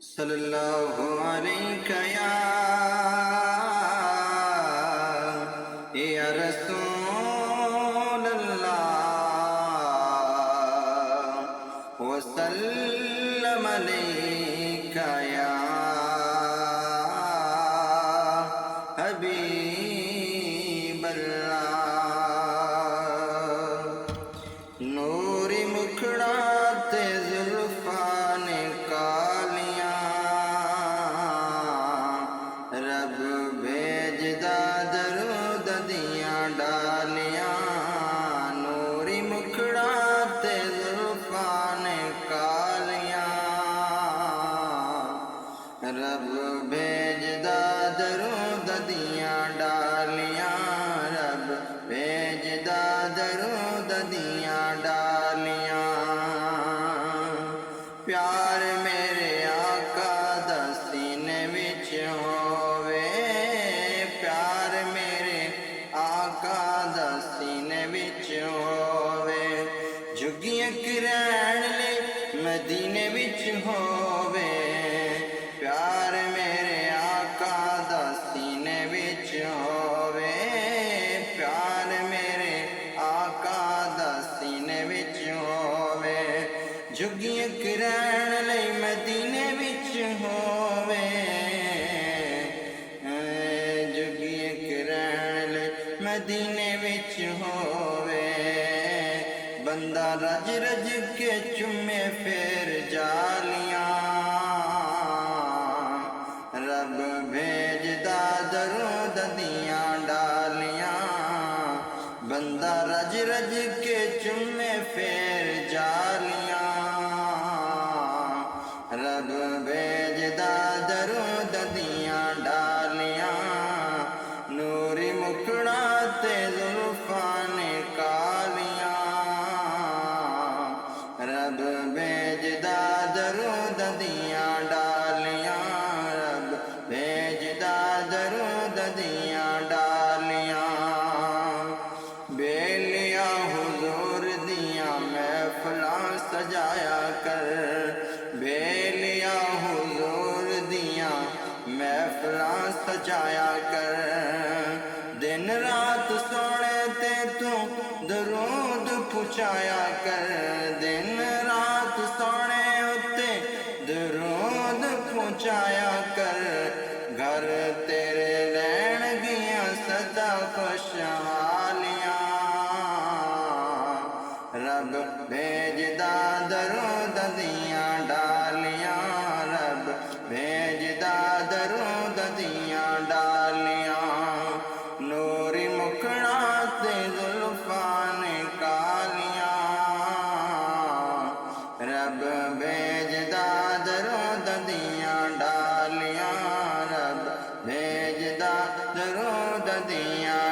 صلی اللہ علیہ یا رسول اللہ وسلم علیک یا حبیب اللہ نوری مکھڑاتے زلفان کالیاں رب بھیجدا درود دیاں ڈالیاں نوری مکھڑاتے زلفان کالیاں رب بھیجدا درود دیاں ڈالیاں رب بھیجدا درود دیاں ڈالیاں پیار میرے آقا دا سینے وچ ہووے پیار میرے آقا دا سینے وچ ہووے جھگیاں کرین لے مدینے وچ ہووے پیار میرے آقا دا سینے وچ ہووے پیار میرے آقا دا سینے وچ ہووے جھگیاں کرین لئی مدینے وچ ہووے جھگیاں کرین لئی مدینے وچ ہووے بندہ رج رج کے چومے پھر جالیاں رب بھیجدا درود دیاں ڈالیاں بندہ رج رج کے چومے پھر جالیاں رب بھیجدا درود دیاں ڈالیاں نوری مکھڑاتے زلفان کالیاں رب بھیجدا درود دیاں ڈالیاں رب بھیجدا درود دیاں ڈالیاں بیلیا حضور دیاں محفلاں سجایا کر بیلیا حضور دیاں محفلاں سجایا کر دن رات سونے تے تو درود پہنچایا کر دن رات سونے اتے درود پہنچایا کر گھر تیرے رہن گیاں سدا خوشحالیاں رب بھیجدا درود دیاں ڈالیاں رب بھیجدا درود دیاں ڈالیاں نوری مکھڑاتے زلفان کالیاں رب بھیجدا درود دیاں ڈالیاں رب بھیجدا درود دیاں